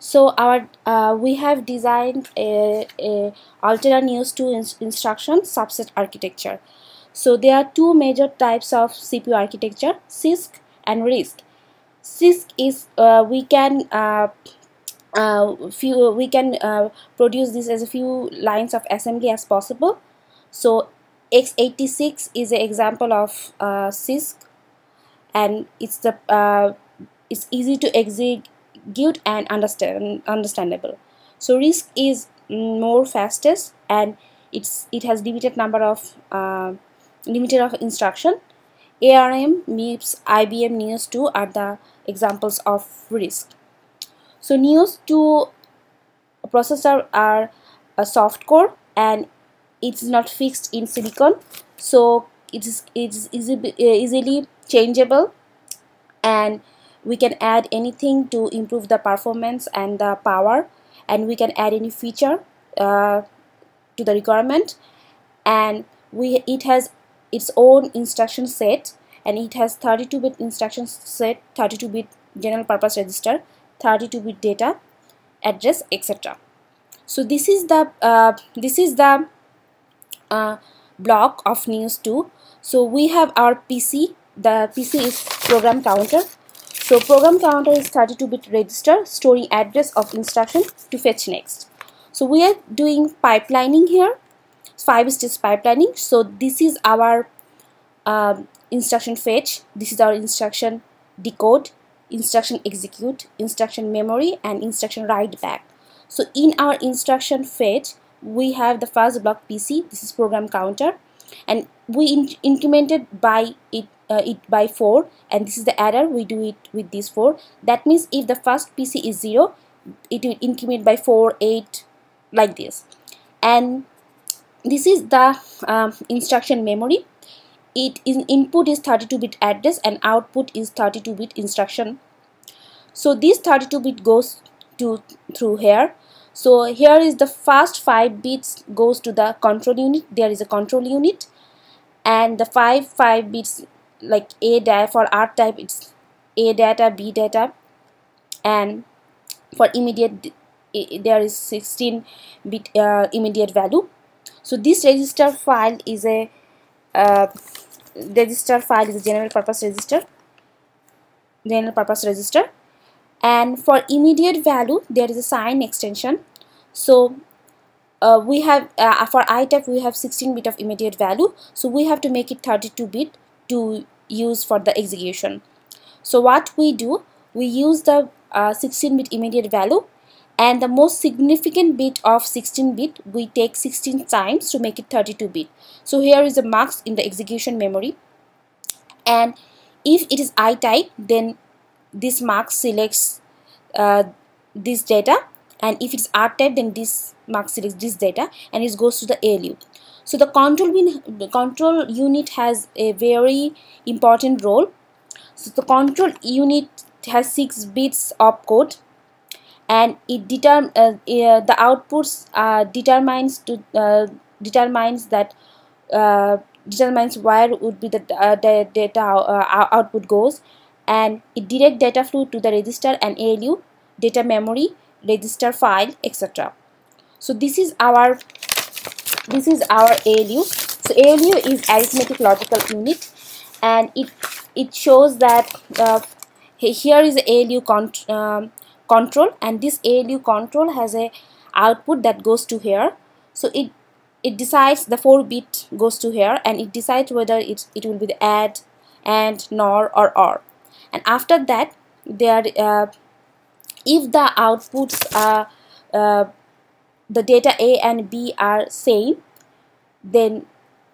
So we have designed a Altera NIOS II instruction subset architecture. So there are two major types of CPU architecture: CISC and RISC. CISC is we can produce this as a few lines of assembly as possible. So x86 is an example of CISC, and it's easy to execute and understandable. So RISC is more fastest, and it has limited of instruction. ARM, MIPS, IBM NIOS 2 are the examples of RISC. So NIOS 2 processor are a soft core, and it's not fixed in silicon, so it's easily changeable, and we can add anything to improve the performance and the power, and we can add any feature to the requirement. And it has its own instruction set, and it has 32-bit instruction set, 32-bit general purpose register, 32-bit data address, etc. So this is the block of NIOS 2. So we have our PC. The PC is program counter. So program counter is 32-bit register storing address of instruction to fetch next. So we are doing pipelining here, 5-stage pipelining. So this is our instruction fetch, this is our instruction decode, instruction execute, instruction memory, and instruction write back. So in our instruction fetch, we have the first block PC. This is program counter, and we incremented by it by 4, and this is the adder. We do it with this 4. That means if the first PC is 0, it will increment by 4, 8, like this. And this is the instruction memory. Input is 32-bit address and output is 32-bit instruction. So this 32-bit goes through here. So here is the first 5 bits goes to the control unit. There is a control unit, and the 5 bits, like A data for R type, it's A data, B data, and for immediate there is 16-bit immediate value. So this register file is a general purpose register, and for immediate value there is a sign extension. So we have for I type we have 16-bit of immediate value, so we have to make it 32-bit to use for the execution. So what we do, we use the 16-bit immediate value, and the most significant bit of 16-bit we take 16 times to make it 32-bit. So here is the marks in the execution memory, and if it is I type, then this mark selects this data, and if it's R type, then this mark selects this data, and it goes to the ALU. So the control unit has a very important role. So the control unit has 6 bits of code, and it the outputs determines where would be the data output goes, and it direct data flow to the register and ALU, data memory, register file, etc. So this is our ALU. So ALU is arithmetic logical unit, and it shows that here is the ALU control, and this ALU control has a output that goes to here. So it decides the 4-bit goes to here, and it decides whether it will be the add, and, nor, or OR. And after that, there if the outputs are the data A and B are same, then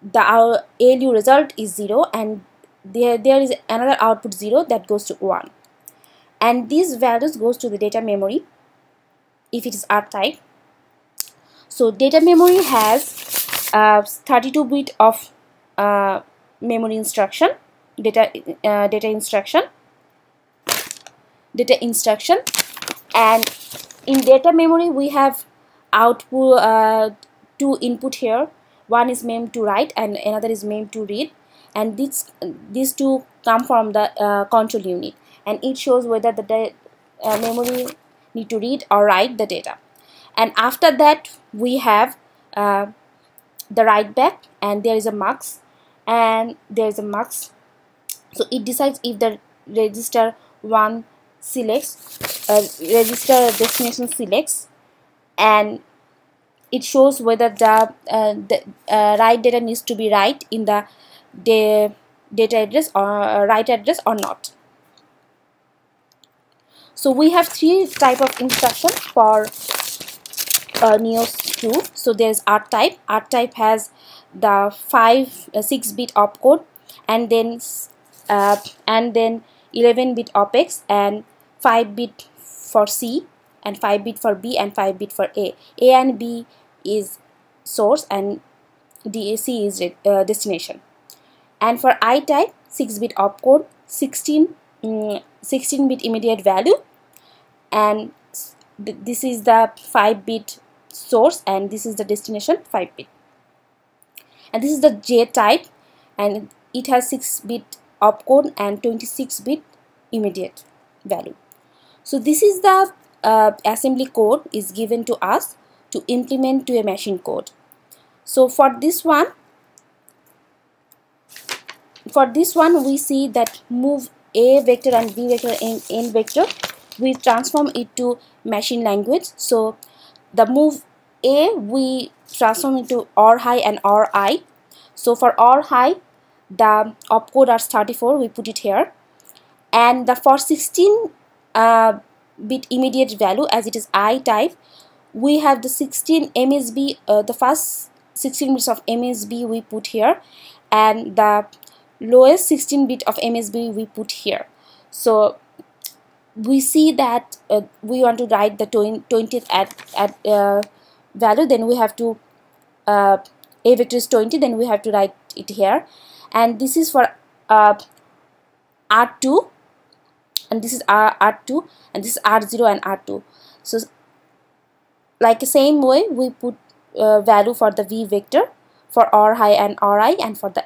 the ALU result is 0, and there is another output 0 that goes to 1, and these values goes to the data memory if it is R type. So data memory has 32-bit of memory instruction, data instruction, and in data memory we have output 2 input here. One is mem to write and another is mem to read, and these two come from the control unit, and it shows whether the memory need to read or write the data. And after that we have the write back, and there is a mux, so it decides if the register 1 selects, register destination selects, and it shows whether the write data needs to be write in the data address or write address or not. So we have 3 type of instruction for NIOS 2. So there is art type. Art type has the 6-bit opcode, and then 11-bit OPEX, and 5-bit for C, and 5-bit for B, and 5-bit for A. A and B is source, and DAC is destination. And for I type, 6-bit opcode, 16-bit immediate value, and this is the 5-bit source, and this is the destination 5-bit. And this is the J type, and it has 6-bit opcode and 26-bit immediate value. So this is the assembly code is given to us to implement to a machine code. So for this one we see that move A vector and B vector and N vector, we transform it to machine language. So the move A we transform into OR high and OR I. So for OR high, the opcode are 34, we put it here, and the for 16-bit immediate value, as it is I type, we have the 16 MSB, the first 16 bits of MSB we put here, and the lowest 16-bit of MSB we put here. So we see that we want to write the 20th at value, then we have to A vector is 20, then we have to write it here, and this is for R2, and this is R2, and this is R0 and R2. So like the same way we put value for the V vector for OR high and ORI, and for the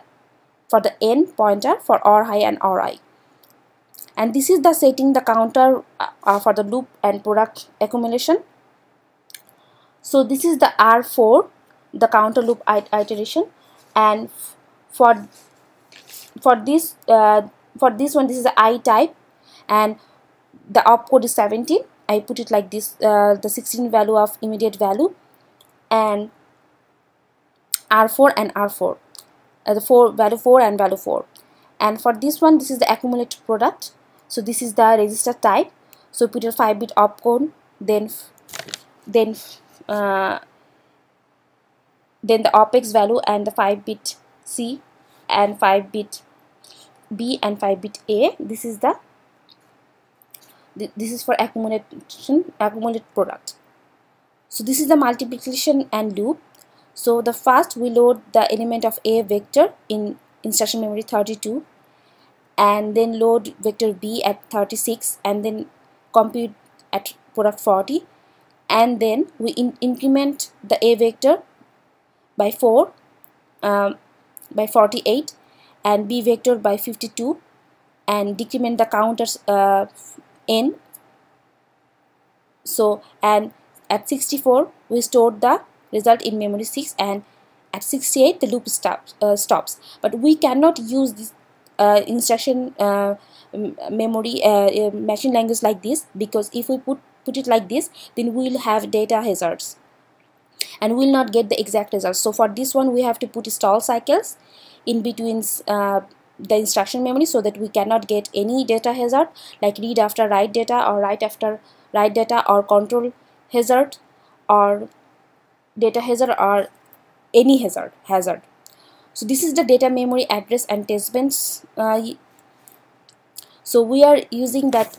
N pointer for OR high and ORI. And this is the setting the counter for the loop and product accumulation. So this is the R4, the counter loop iteration, and for this one, this is the I type, and the opcode is 17. I put it like this, the 16 value of immediate value, and R4 and R4, the value 4 and value 4. And for this one, this is the accumulated product. So this is the register type. So put a 5-bit opcode, then the OPEX value, and the 5-bit C, and 5-bit B, and 5-bit A. This is for accumulated product. So this is the multiplication and loop. So the first we load the element of A vector in instruction memory 32, and then load vector B at 36, and then compute at product 40, and then we increment the A vector by 4 by 48, and B vector by 52, and decrement the counters N. So, and at 64 we stored the result in memory 6, and at 68 the loop stops. But we cannot use this instruction memory machine language like this, because if we put it like this, then we will have data hazards and we will not get the exact results. So for this one we have to put stall cycles in between the instruction memory, so that we cannot get any data hazard like read after write data, or write after write data, or control hazard, or data hazard, or any hazard. So this is the data memory address and test bench. So we are using that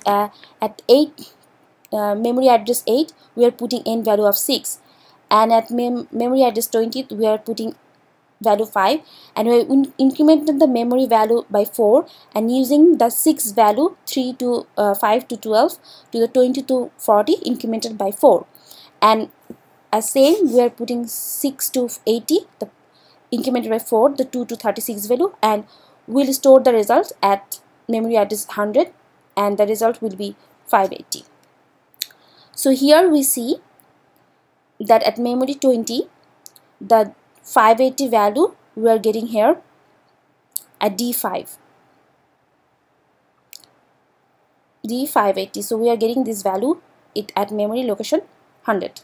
at 8 memory address 8 we are putting N value of 6, and at memory address 20 we are putting value 5, and we incremented the memory value by 4, and using the 6 value 3 to 5 to 12 to the 20 to 40 incremented by 4, and as same we are putting 6 to 80, the incremented by 4, the 2 to 36 value, and we'll store the result at memory address 100, and the result will be 580. So here we see that at memory 20, the 580 value we are getting here at D5. D580. So we are getting this value at memory location 100.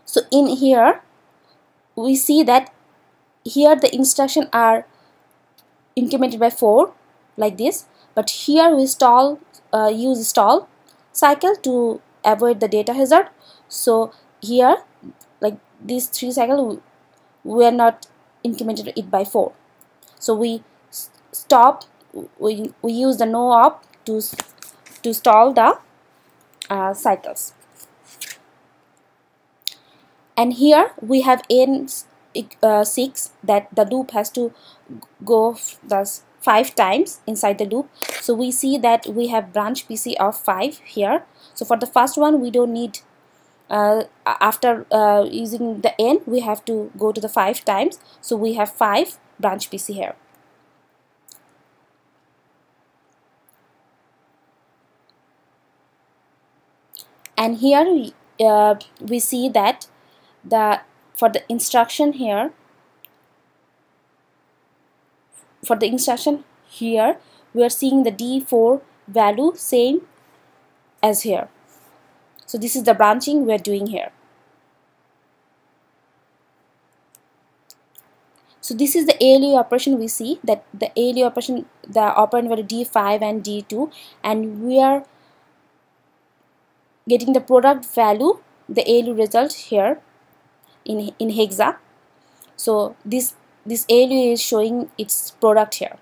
So in here we see that here the instructions are incremented by 4 like this, but here we use stall cycle to avoid the data hazard. So here, like these 3 cycles, we are not incremented it by 4. So we use the no op to stall the cycles. And here we have N6 that the loop has to go thus 5 times inside the loop. So we see that we have branch PC of 5 here. So for the first one we don't need, after using the N we have to go to the 5 times. So we have 5 branch PC here. And here we see that for the instruction here, we are seeing the D4 value same as here. So this is the branching we are doing here. So this is the ALU operation. We see that the ALU operation, the operand value D5 and D2, and we are getting the product value, the ALU result here in hexa. So this ALU is showing its product here.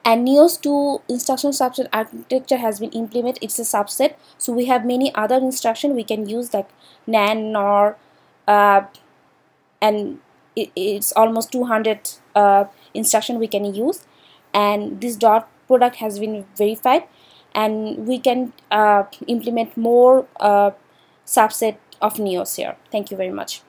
And NIOS II instruction subset architecture has been implemented. It's a subset. So we have many other instructions we can use, like NAND, NOR, and it's almost 200 instruction we can use. And this dot product has been verified, and we can implement more subset of NIOS here. Thank you very much.